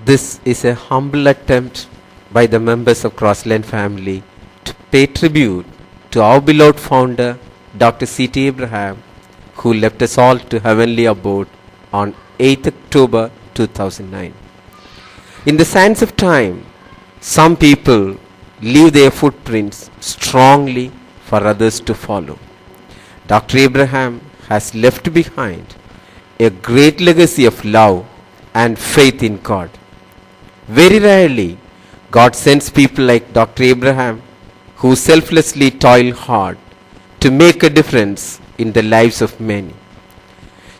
This is a humble attempt by the members of Crossland family to pay tribute to our beloved founder, Dr. C.T. Abraham, who left us all to heavenly abode on 8th October 2009. In the sands of time, some people leave their footprints strongly for others to follow. Dr. Abraham has left behind a great legacy of love and faith in God. Very rarely, God sends people like Dr. Abraham who selflessly toil hard to make a difference in the lives of many.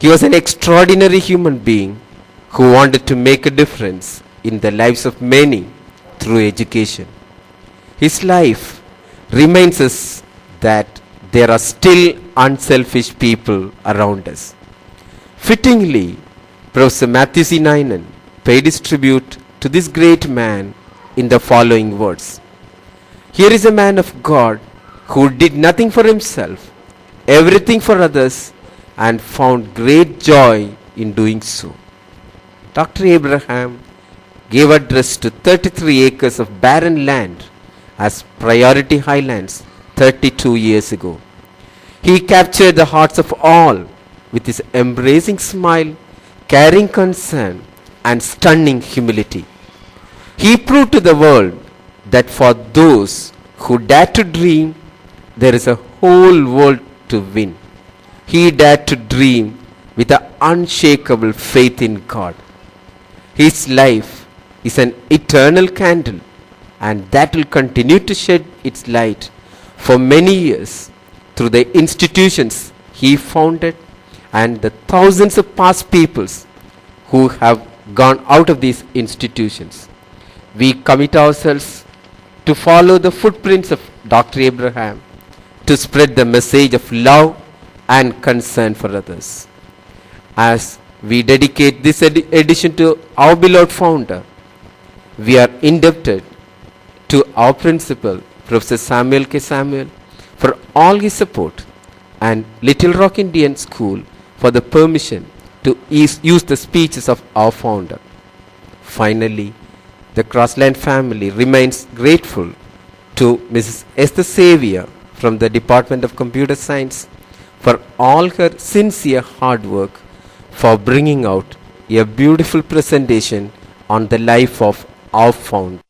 He was an extraordinary human being who wanted to make a difference in the lives of many through education. His life reminds us that there are still unselfish people around us. Fittingly, Professor Matthew C. Nainen paid his tribute to this great man in the following words. Here is a man of God who did nothing for himself, everything for others, and found great joy in doing so. Dr. Abraham gave address to 33 acres of barren land as priority highlands 32 years ago. He captured the hearts of all with his embracing smile, caring concern, and stunning humility. He proved to the world that for those who dare to dream, there is a whole world to win. He dared to dream with an unshakable faith in God. His life is an eternal candle, and that will continue to shed its light for many years through the institutions he founded and the thousands of past peoples who have gone out of these institutions. We commit ourselves to follow the footprints of Dr. Abraham, to spread the message of love and concern for others. As we dedicate this edition to our beloved founder, we are indebted to our principal, Professor Samuel K. Samuel, for all his support, and Little Rock Indian School for the permission to use the speeches of our founder. Finally, the Crossland family remains grateful to Mrs. Esther Xavier from the Department of Computer Science for all her sincere hard work for bringing out a beautiful presentation on the life of our founder.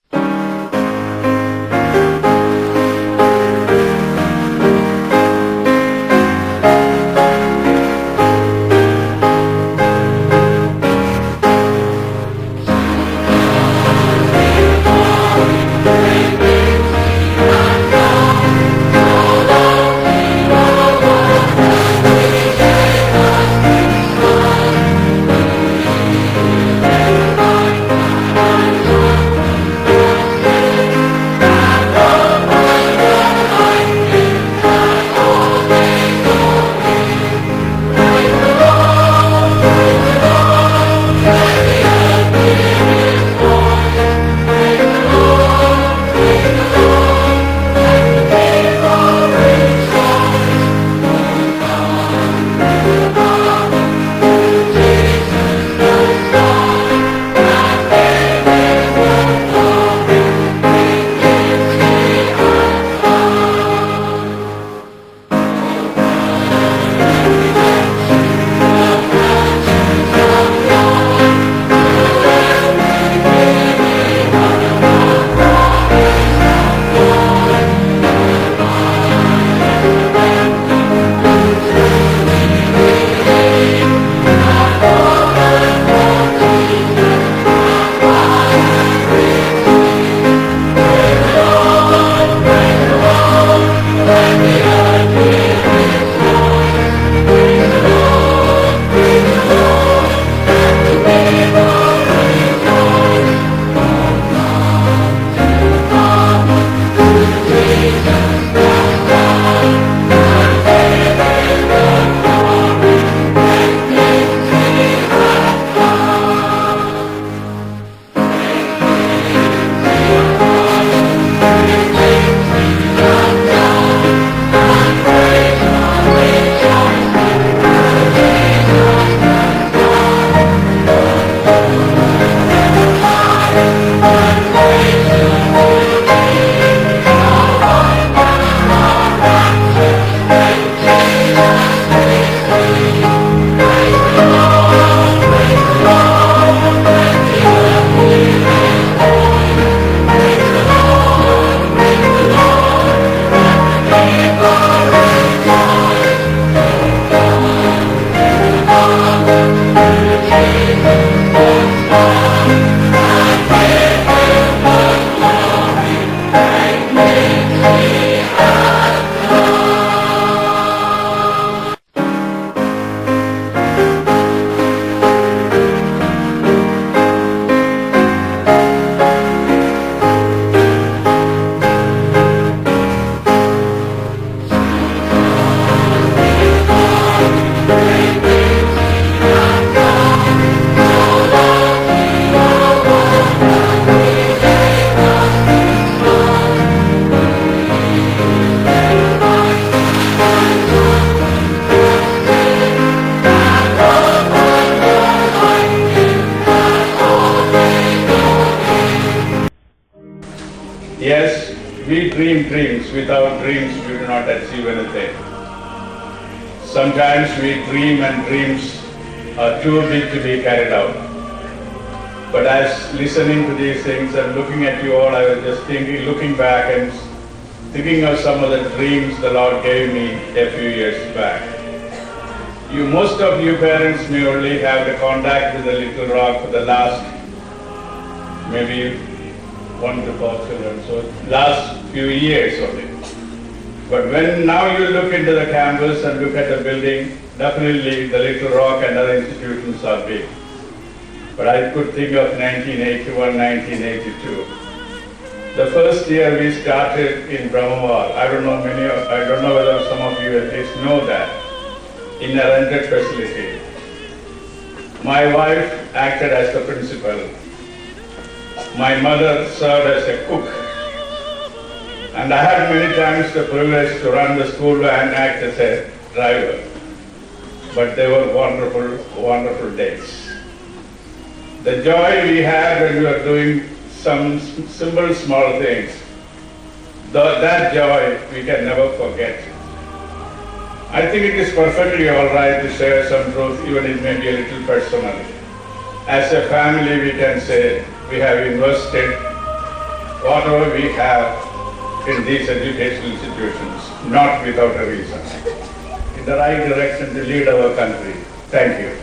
We dream dreams. Without dreams, we do not achieve anything. Sometimes we dream and dreams are too big to be carried out. But as listening to these things and looking at you all, I was just thinking, looking back and thinking of some of the dreams the Lord gave me a few years back. Most of you parents may only have the contact with the Little Rock for the last maybe 1 to 4 children, so last few years only. But when now you look into the campus and look at the building, definitely the Little Rock and other institutions are big. But I could think of 1981, 1982. The first year we started in Brahmawal. I don't know whether some of you at least know that, in a rented facility. My wife acted as the principal. My mother served as a cook. And I had many times the privilege to run the school van and act as a driver. But they were wonderful, wonderful days. The joy we had when we were doing some simple, small things, that joy we can never forget. I think it is perfectly all right to share some truth, even it may be a little personal. As a family, we can say we have invested whatever we have in these educational institutions, not without a reason, in the right direction to lead our country. Thank you.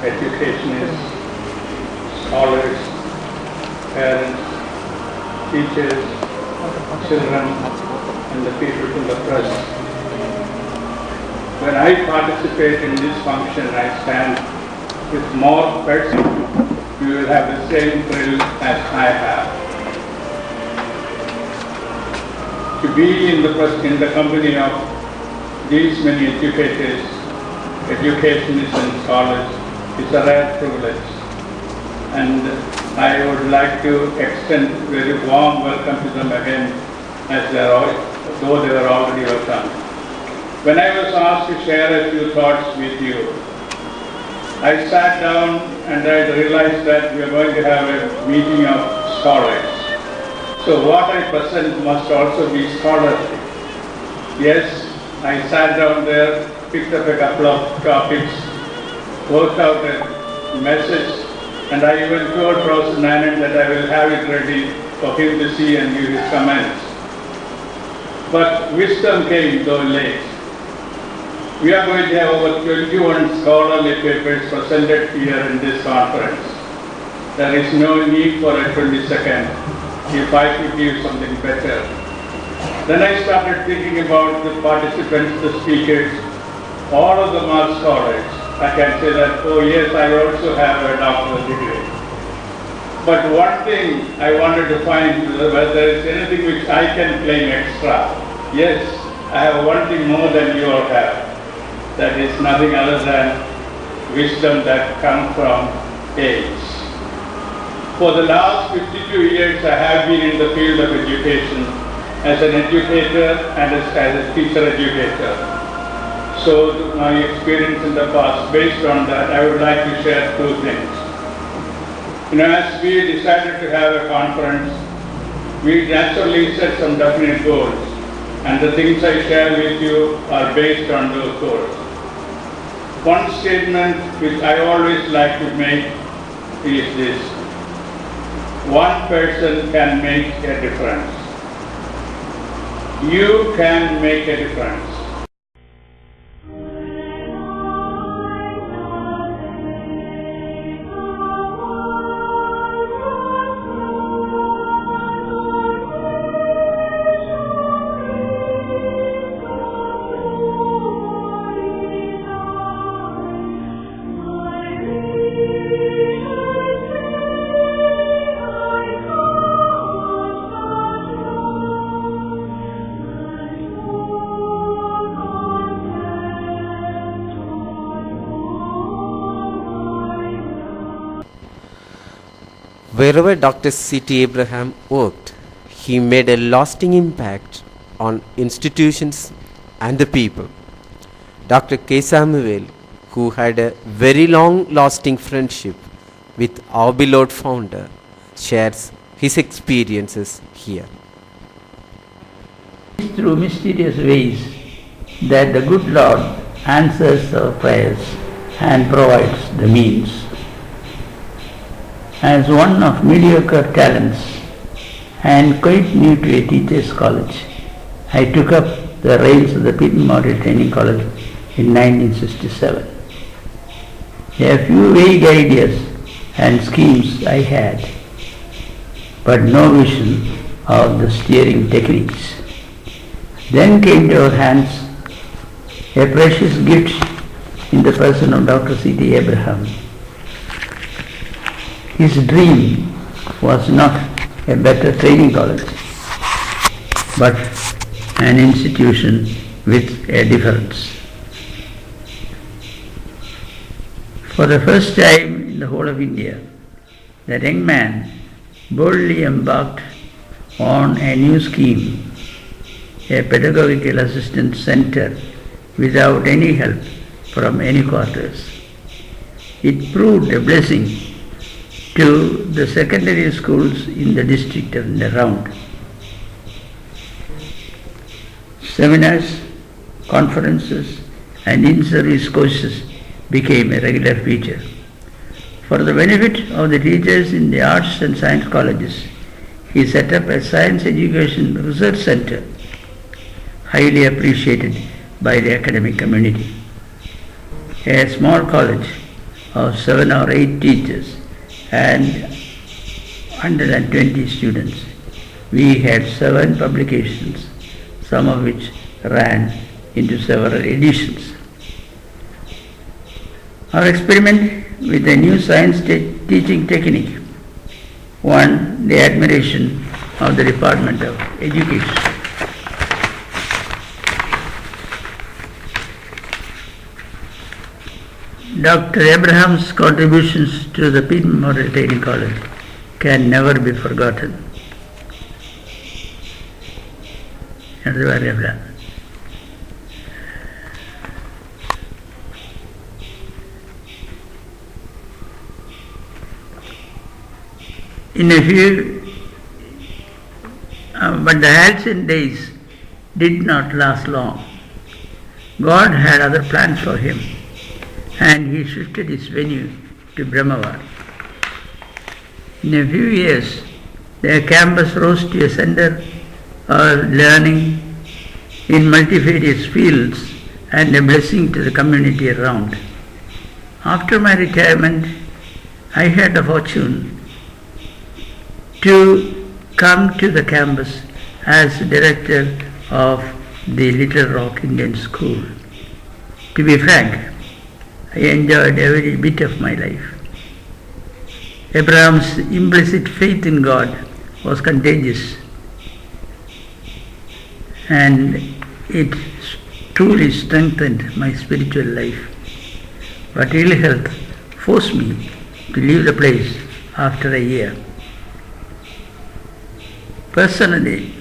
Educationists, scholars, parents, teachers, children, and the people from the press. When I participate in this function, I stand with more person. You will have the same thrill as I have. To be in the company of these many educators, educationists and scholars is a rare privilege, and I would like to extend a very warm welcome to them again, as though they were already welcome. When I was asked to share a few thoughts with you, I sat down and I realized that we are going to have a meeting of scholars. So what I present must also be scholarly. Yes, I sat down there, picked up a couple of topics, worked out a message, and I even told Professor Nanan that I will have it ready for him to see and give his comments. But wisdom came though late. We are going to have over 21 scholarly papers presented here in this conference. There is no need for a 22nd if I could give something better. Then I started thinking about the participants, the speakers. All of them are scholars. I can say that, oh yes, I also have a doctoral degree. But one thing I wanted to find whether there is anything which I can claim extra. Yes, I have one thing more than you all have. That is nothing other than wisdom that comes from age. For the last 52 years, I have been in the field of education as an educator and as a teacher educator. So my experience in the past, based on that, I would like to share two things. As we decided to have a conference, we naturally set some definite goals, and the things I share with you are based on those goals. One statement which I always like to make is this: one person can make a difference. You can make a difference. Wherever Dr. C.T. Abraham worked, he made a lasting impact on institutions and the people. Dr. K. Samuel, who had a very long lasting friendship with our beloved founder, shares his experiences here. Through mysterious ways that the good Lord answers our prayers and provides the means. As one of mediocre talents and quite new to a teacher's college, I took up the reins of the Peyton Model Training College in 1967. A few vague ideas and schemes I had, but no vision of the steering techniques. Then came to our hands a precious gift in the person of Dr. C.T. Abraham. His dream was not a better training college, but an institution with a difference. For the first time in the whole of India, that young man boldly embarked on a new scheme, a pedagogical assistance center without any help from any quarters. It proved a blessing to the secondary schools in the district and around. Seminars, conferences and in-service courses became a regular feature. For the benefit of the teachers in the arts and science colleges, he set up a science education research center, highly appreciated by the academic community. A small college of 7 or 8 teachers and 120 students. We had 7 publications, some of which ran into several editions. Our experiment with a new science teaching technique won the admiration of the Department of Education. Dr. Abraham's contributions to the Peyton Model Training College can never be forgotten. In a few, but the halcyon days did not last long. God had other plans for him, and he shifted his venue to Brahmawar. In a few years, their campus rose to a center of learning in multifarious fields and a blessing to the community around. After my retirement, I had the fortune to come to the campus as director of the Little Rock Indian School. To be frank, I enjoyed every bit of my life. Abraham's implicit faith in God was contagious, and it truly strengthened my spiritual life. But ill health forced me to leave the place after a year. Personally,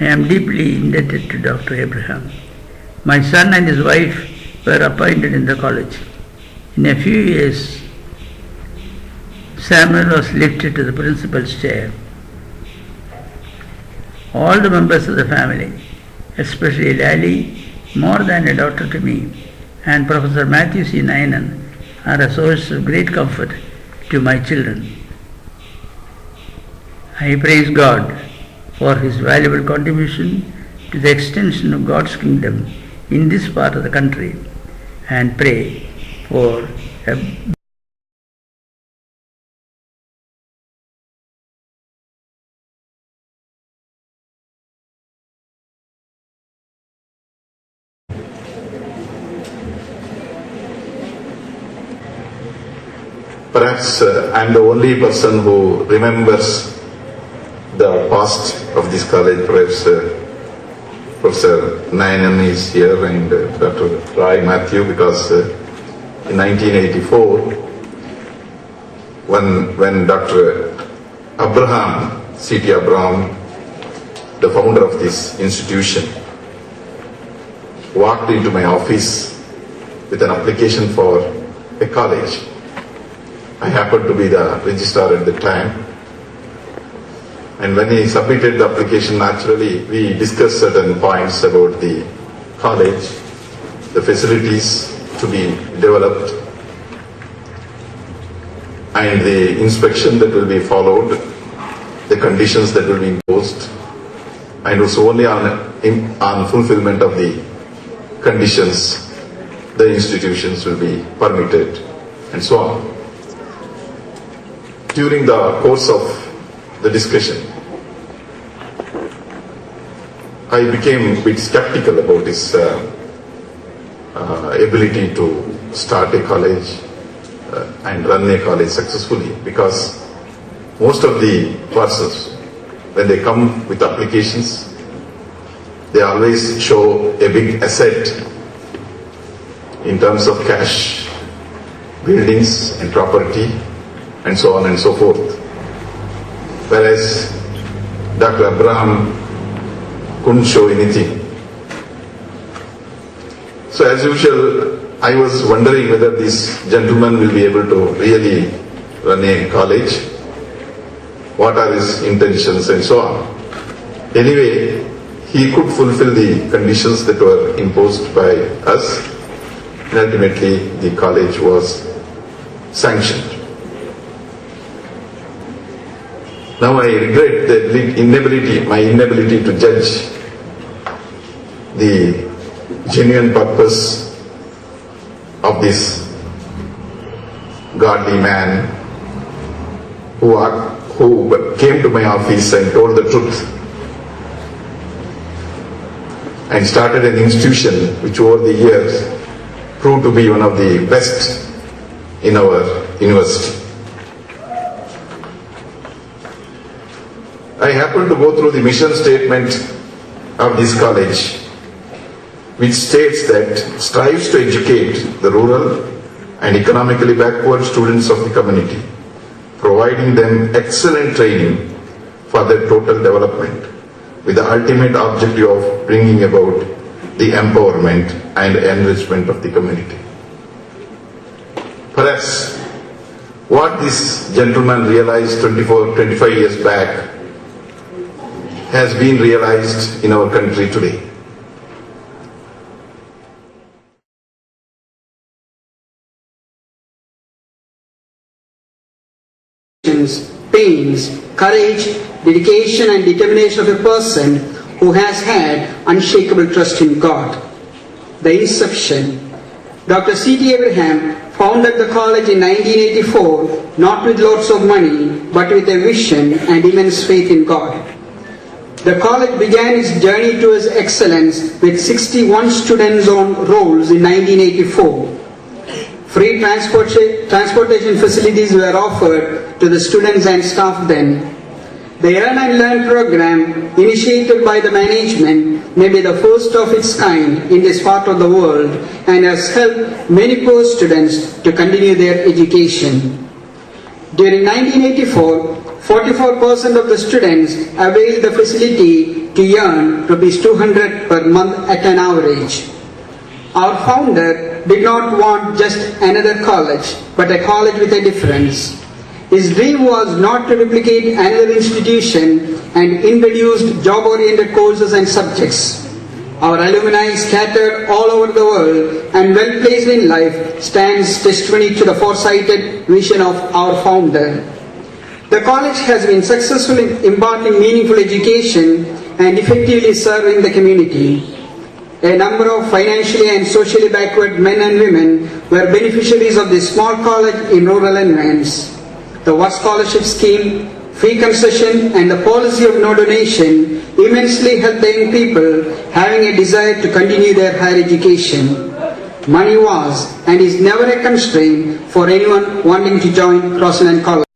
I am deeply indebted to Dr. Abraham. My son and his wife were appointed in the college. In a few years, Samuel was lifted to the principal's chair. All the members of the family, especially Lali, more than a daughter to me, and Professor Matthew C. Nayanan, are a source of great comfort to my children. I praise God for his valuable contribution to the extension of God's kingdom in this part of the country, and pray for a Perhaps I'm the only person who remembers the past of this college. Perhaps Professor Nayanan is here and Dr. Roy Matthew, because in 1984 when Dr. Abraham, C.T. Abraham, the founder of this institution, walked into my office with an application for a college. I happened to be the registrar at the time. And when he submitted the application, naturally, we discussed certain points about the college, the facilities to be developed, and the inspection that will be followed, the conditions that will be imposed, and also only on fulfillment of the conditions the institutions will be permitted, and so on. During the course of the discussion, I became a bit skeptical about his ability to start a college and run a college successfully, because most of the persons, when they come with applications, they always show a big asset in terms of cash, buildings and property, and so on and so forth. Whereas Dr. Abraham couldn't show anything. So as usual, I was wondering whether this gentleman will be able to really run a college, what are his intentions and so on. Anyway, he could fulfill the conditions that were imposed by us, and ultimately the college was sanctioned. Now I regret my inability to judge the genuine purpose of this godly man who came to my office and told the truth and started an institution which over the years proved to be one of the best in our university. I happened to go through the mission statement of this college, which states that strives to educate the rural and economically backward students of the community, providing them excellent training for their total development, with the ultimate objective of bringing about the empowerment and enrichment of the community. Perhaps what this gentleman realized 25 years back has been realized in our country today. Pains, courage, dedication and determination of a person who has had unshakable trust in God. The inception. Dr. C.T. Abraham founded the college in 1984, not with lots of money, but with a vision and immense faith in God. The college began its journey towards excellence with 61 students on rolls in 1984. Free transportation facilities were offered to the students and staff then. The Earn and Learn program, initiated by the management, may be the first of its kind in this part of the world and has helped many poor students to continue their education. During 1984, 44% of the students availed the facility to earn ₹200 per month at an average. Our founder did not want just another college, but a college with a difference. His dream was not to replicate another institution and introduced job-oriented courses and subjects. Our alumni scattered all over the world and well placed in life stands testimony to the foresighted vision of our founder. The college has been successful in imparting meaningful education and effectively serving the community. A number of financially and socially backward men and women were beneficiaries of this small college in rural environments. The work scholarship scheme, free concession and the policy of no donation immensely helped the young people having a desire to continue their higher education. Money was and is never a constraint for anyone wanting to join Crossland College.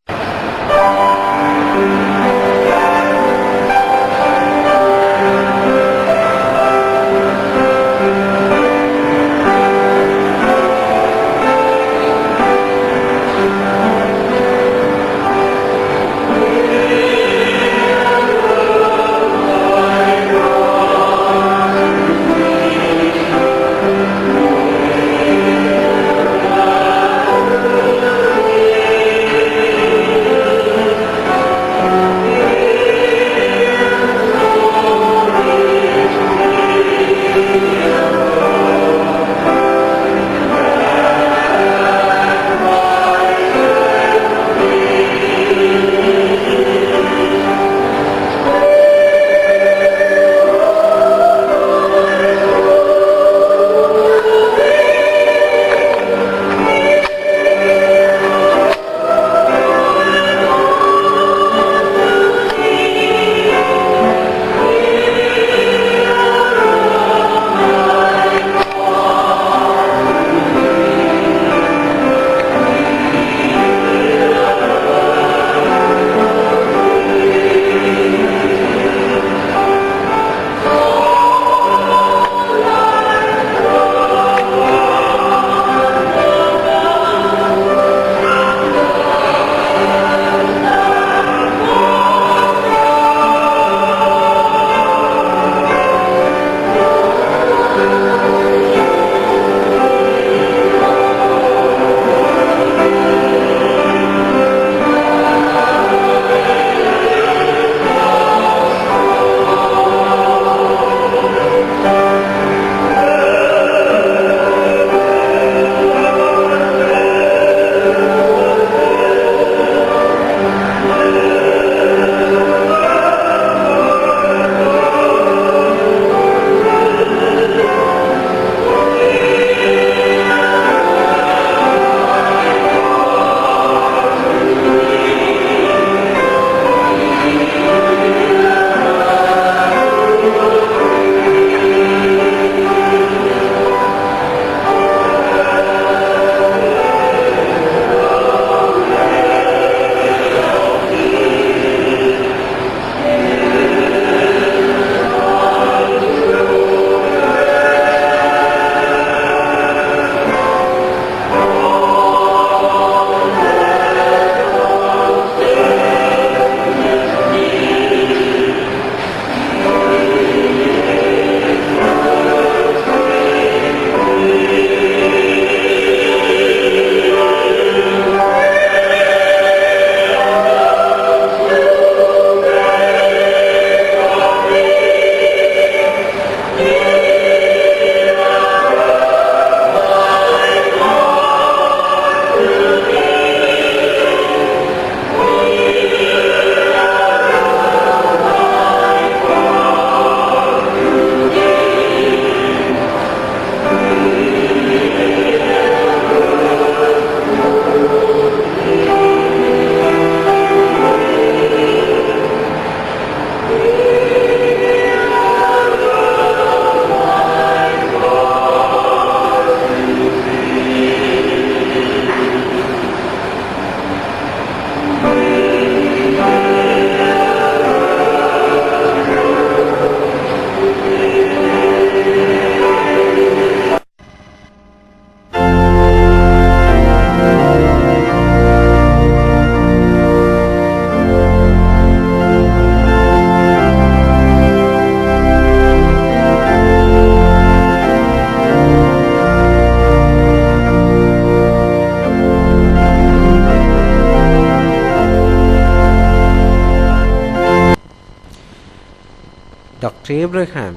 Dr. Abraham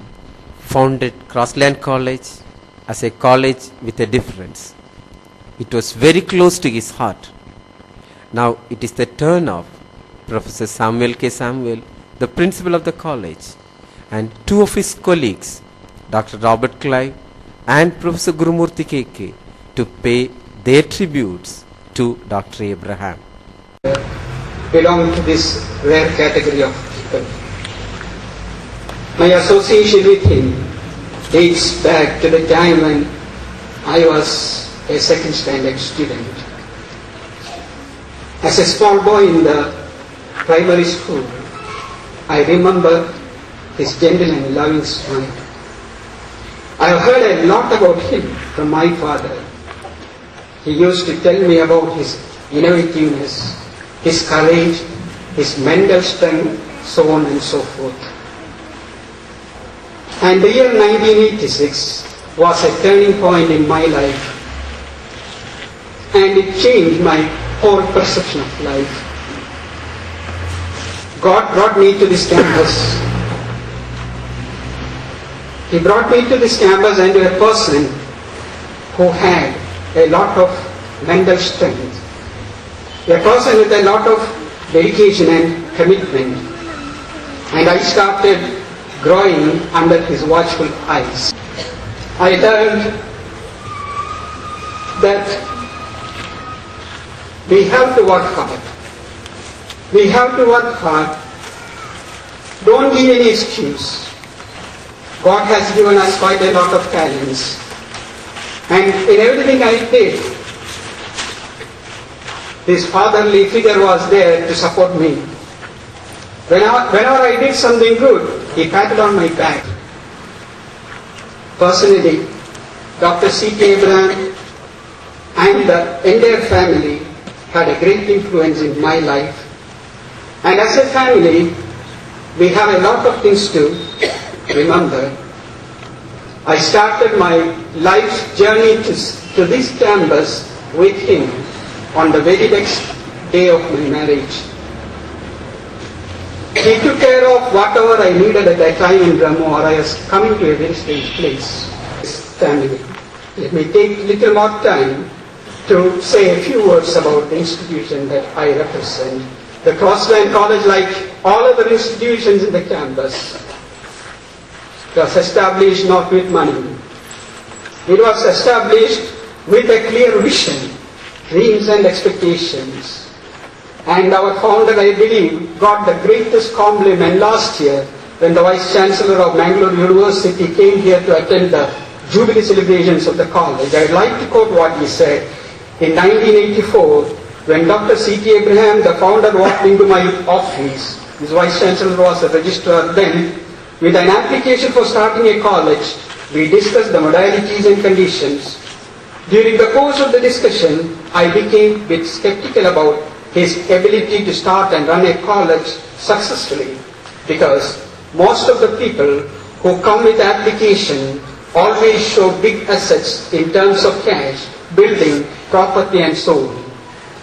founded Crossland College as a college with a difference. It was very close to his heart. Now it is the turn of Professor Samuel K. Samuel, the principal of the college, and two of his colleagues, Dr. Robert Clive and Professor Gurumurthy K.K., to pay their tributes to Dr. Abraham. Belong to this rare category of people. My association with him dates back to the time when I was a second standard student. As a small boy in the primary school, I remember his gentle and loving smile. I have heard a lot about him from my father. He used to tell me about his innovativeness, his courage, his mental strength, so on and so forth. And the year 1986 was a turning point in my life, and it changed my whole perception of life. God brought me to this campus. He brought me to this campus and to a person who had a lot of mental strength, a person with a lot of dedication and commitment, and I started growing under his watchful eyes. I learned that we have to work hard. We have to work hard. Don't give any excuse. God has given us quite a lot of talents. And in everything I did, this fatherly figure was there to support me. Whenever I did something good, he patted on my back. Personally, Dr. C.T. Abraham and the entire family had a great influence in my life. And as a family, we have a lot of things to remember. I started my life's journey to this campus with him on the very next day of my marriage. He took care of whatever I needed at that time in Brahmo, or I was coming to a very strange place. Family. Let me take a little more time to say a few words about the institution that I represent. The Crossland College, like all other institutions in the campus, was established not with money. It was established with a clear vision, dreams and expectations. And our founder, I believe, got the greatest compliment last year when the Vice Chancellor of Mangalore University came here to attend the Jubilee celebrations of the college. I'd like to quote what he said. In 1984, when Dr. C.T. Abraham, the founder, walked into my office, his Vice Chancellor was the registrar then, with an application for starting a college, we discussed the modalities and conditions. During the course of the discussion, I became a bit skeptical about his ability to start and run a college successfully, because most of the people who come with application always show big assets in terms of cash, building, property and so on.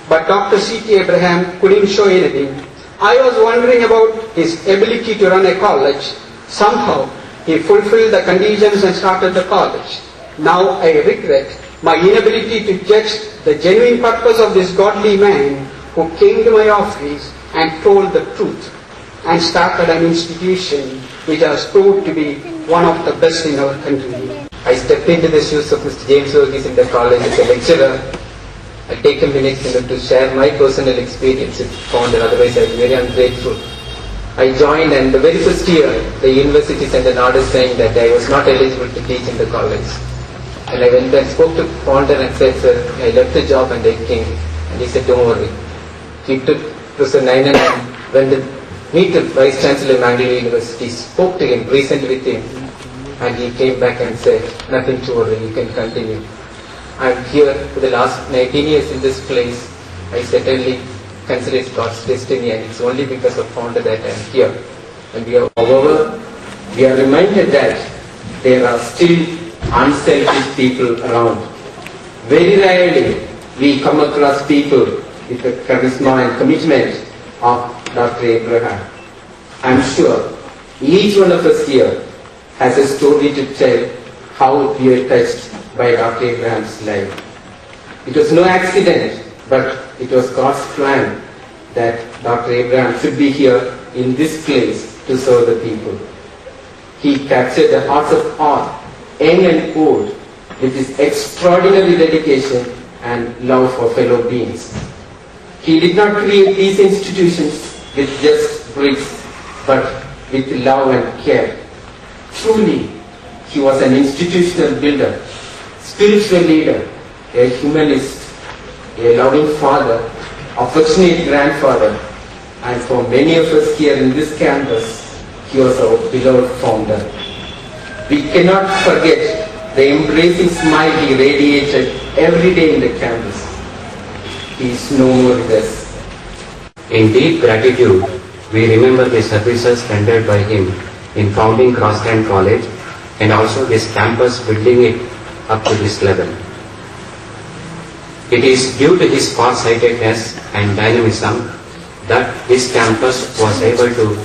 But Dr. C.T. Abraham couldn't show anything. I was wondering about his ability to run a college. Somehow he fulfilled the conditions and started the college. Now I regret my inability to judge the genuine purpose of this godly man who came to my office and told the truth and started an institution which has proved to be one of the best in our country. I stepped into the shoes of Mr. James Verghese in the college as a lecturer. I'll take a minute to share my personal experience with founder, otherwise I'm very ungrateful. I joined, and the very first year the university sent an order saying that I was not eligible to teach in the college. And I went and spoke to founder and said, sir, I left the job and I came. And he said, don't worry. He took Professor Nainan and went to meet the Vice Chancellor of Mangalore University, spoke to him, reasoned with him, and he came back and said, nothing to worry, you can continue. I'm here for the last 19 years in this place. I certainly consider it's God's destiny, and it's only because of founder that I'm here. And however, we are reminded that there are still unselfish people around. Very rarely we come across people with the charisma and commitment of Dr. Abraham. I'm sure Each one of us here has a story to tell how we were touched by Dr. Abraham's life. It was no accident, but it was God's plan that Dr. Abraham should be here in this place to serve the people. He captured the hearts of all, young and old, with his extraordinary dedication and love for fellow beings. He did not create these institutions with just bricks, but with love and care. Truly, he was an institutional builder, spiritual leader, a humanist, a loving father, affectionate grandfather, and for many of us here in this campus, he was our beloved founder. We cannot forget the embracing smile he radiated every day in the campus. He is no more with us. In deep gratitude, we remember the services rendered by him in founding Crossland College and also this campus building it up to this level. It is due to his far-sightedness and dynamism that this campus was able to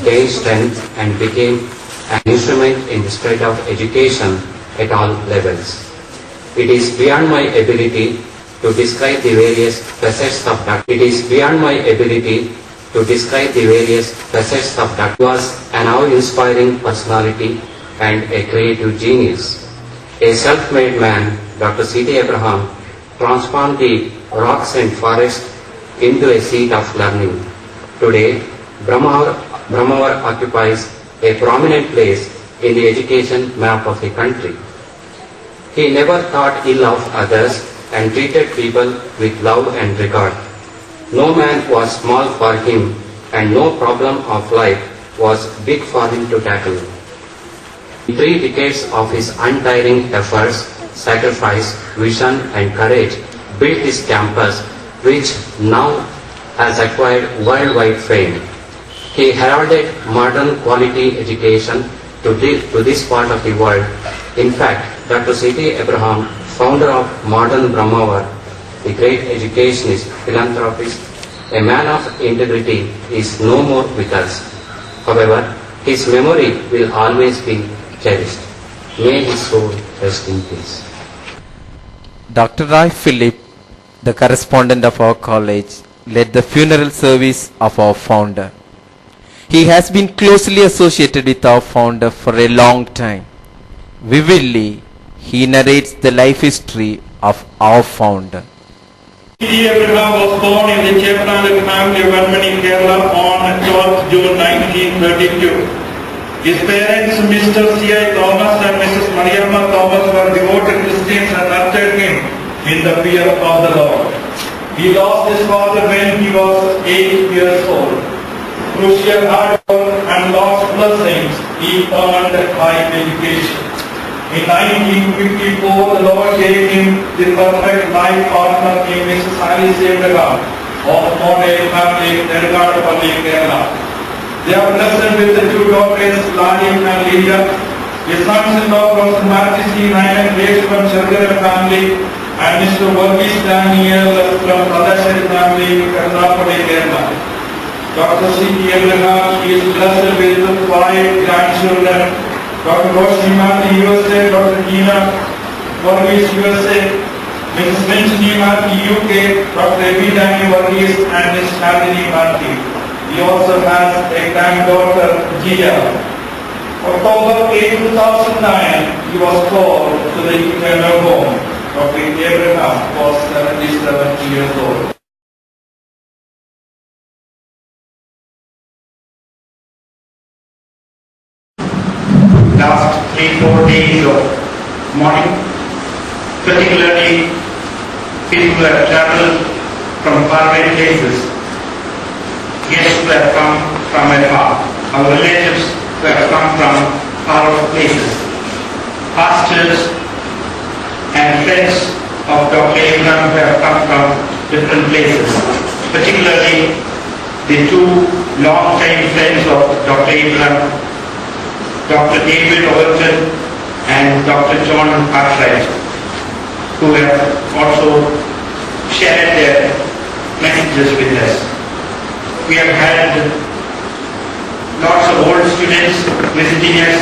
gain strength and became an instrument in the spread of education at all levels. It is beyond my ability to describe the various facets of that. It is beyond my ability to describe the various facets of that. He was an awe-inspiring personality and a creative genius. A self-made man, Dr. C.T. Abraham transformed the rocks and forests into a seat of learning. Today, Brahmawar occupies a prominent place in the education map of the country. He never thought ill of others and treated people with love and regard. No man was small for him, and no problem of life was big for him to tackle. In 3 decades of his untiring efforts, sacrifice, vision and courage built this campus, which now has acquired worldwide fame. He heralded modern quality education to this part of the world. In fact, Dr. C.T. Abraham, founder of modern Brahmawar, the great educationist, philanthropist, a man of integrity, is no more with us. However, his memory will always be cherished. May his soul rest in peace. Dr. Roy Phillip, the correspondent of our college, led the funeral service of our founder. He has been closely associated with our founder for a long time. Vividly, he narrates the life history of our founder. C.T. Abraham was born in the Chevron family of Vermani, Kerala on 12th June 1932. His parents, Mr. C.I. Thomas and Mrs. Mariamma Thomas, were devoted Christians and nurtured him in the fear of the Lord. He lost his father when he was 8 years old. Through sheer hard work and Lord's blessings, he earned high education. In 1954, the Lord gave him the perfect life partner in Mrs. Alice Abraham of Mode family, Nergadapalli, Kerala. They are blessed with the 2 daughters, Lani and Leela. His sons-in-law from St. Martisi, Nayan, based from Shargara family, and Mr. Varghese Daniel from Padashari family, Karnataka, Kerala. Dr. C.T. Abraham is blessed with 5 grandchildren. Dr. Roshni USA, Dr. Gina Varghese USA, Mrs. Lynch Marti UK, Dr. Abhidani Varghese and Ms. Nandini Marti. He also has a granddaughter, Gia. October 8, 2009, he was called to the eternal home. Dr. Abraham was 77 years old. Last 3-4 days of mourning, particularly people who have traveled from faraway places, guests who have come from afar, our relatives who have come from far-off places, pastors and friends of Dr. Abraham who have come from different places, particularly the 2 long-time friends of Dr. Abraham, Dr. David Overton and Dr. John Cartwright, who have also shared their messages with us. We have had lots of old students visiting us,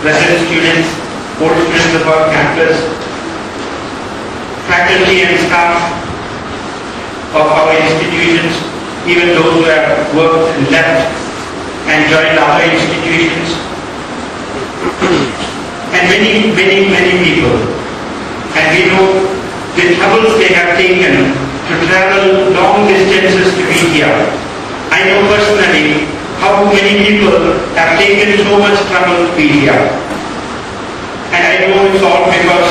resident students, old students of our campus, faculty and staff of our institutions, even those who have worked and left and joined other institutions, and many, many, many people. And we know the troubles they have taken to travel long distances to be here. I know personally how many people have taken so much trouble to be here. And I know it's all because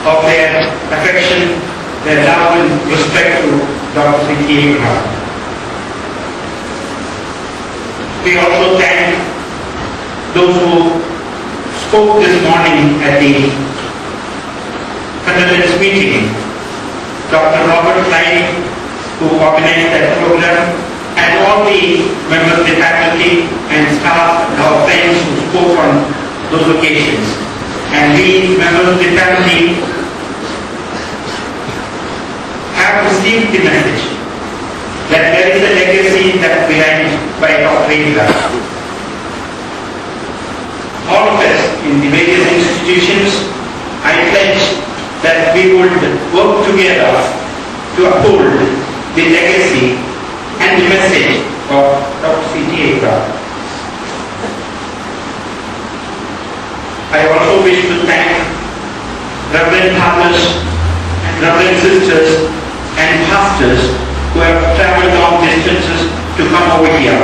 of their affection, their love and respect to Dr. C.T. Abraham. We also thank those who spoke this morning at the condolence meeting. Dr. Robert Klein, who organized that program, and all the members of the faculty and staff and our friends who spoke on those occasions. And we, members of the family, have received the message that there is a legacy left behind by Dr. Abraham. All of us in the various institutions, I pledge that we would work together to uphold the legacy and the message of Dr. C.T. Abraham. I also wish to thank Reverend Fathers and Reverend Sisters and pastors who have traveled long distances to come over here.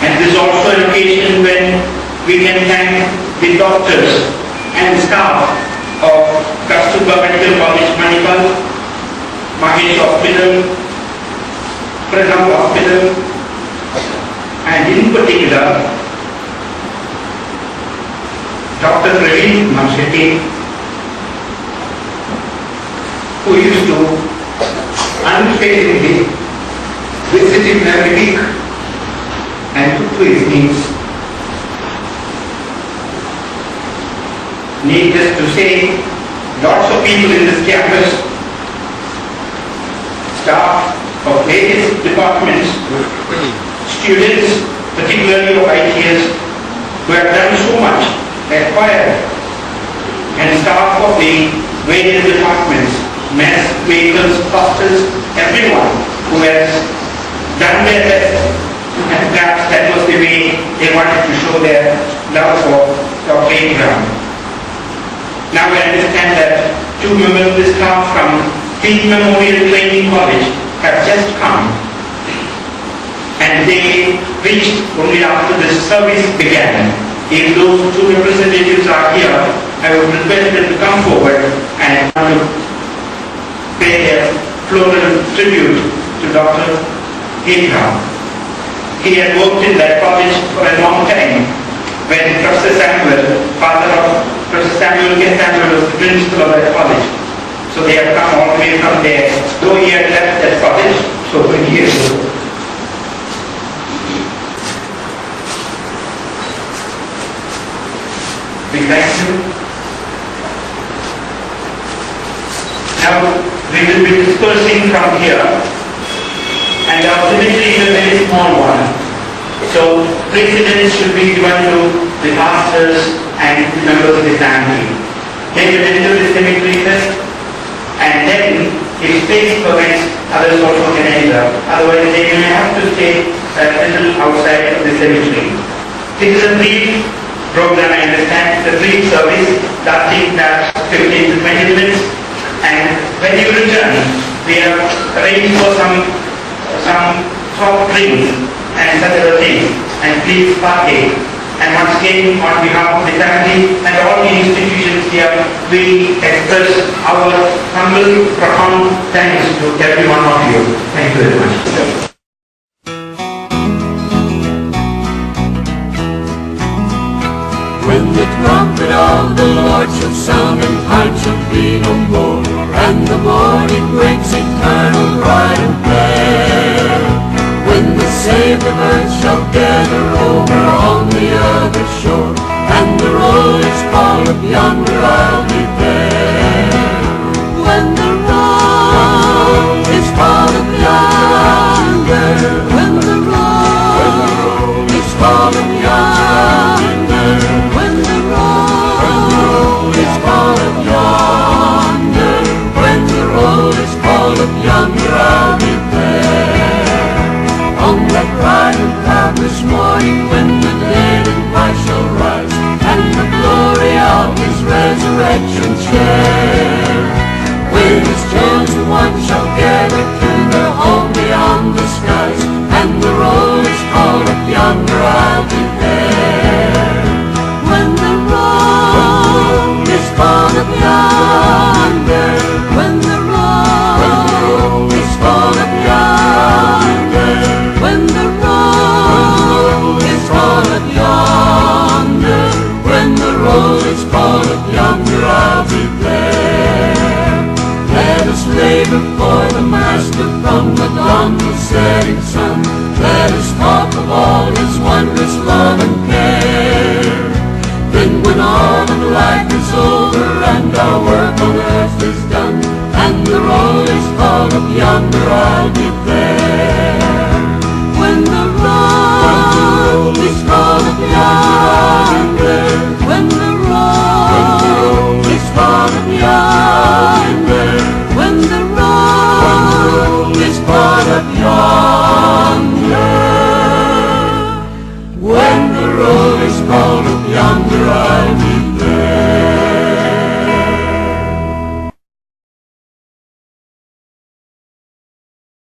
And this is also an occasion when we can thank the doctors and staff of Kasturba Medical College, Manipal, Mahesh Hospital, Pranav Hospital, and in particular Dr. Praveen Shetty, who used to unfailingly visit him every week and took to his knees. Needless to say, lots of people in this campus, staff of various departments, students, particularly of ITS, who have done so much, acquired, and staff of the various departments, mess, vehicles, pastors, everyone who has done their best, and perhaps that was the way they wanted to show their love for Dr. Abraham. Now I understand that 2 members of the staff from Field Memorial Training College have just come, and they reached only after the service began. If those 2 representatives are here, I would request them to come forward and pay their floral tribute to Dr. Abraham. He had worked in that college for a long time when Professor Samuel, father of Professor Samuel K. Samuel, was the principal of that college. So they have come all the way from there. Though he had left that college so many years ago. We thank you. Now we will be dispersing from here, and our cemetery is a very small one. So precedence should be given to the pastors and the members of the family. They will enter the cemetery first, and then if space permits, others also can enter. Otherwise they may have to stay a little outside of the cemetery. This is a brief program, I understand. It's a brief service lasting 15 to 20 minutes. And when you return, we have arranged for some soft drinks and such other things. And please partake. And once again, on behalf of the family and all the institutions here, we express our humble, profound thanks to every one of you. Thank you very much. When the trumpet of the Lord shall sound and time shall be no more, and the morning breaks eternal, bright and fair, when the saved of earth shall gather over on the other shore, and the roll is called up yonder, I'll be there. When the roll is called up yonder, when the roll is called on the dawn's setting sun. Let us talk of all His wondrous love and care. Then when all of life is over and our work on earth is done, and the roll is called up yonder, I'll be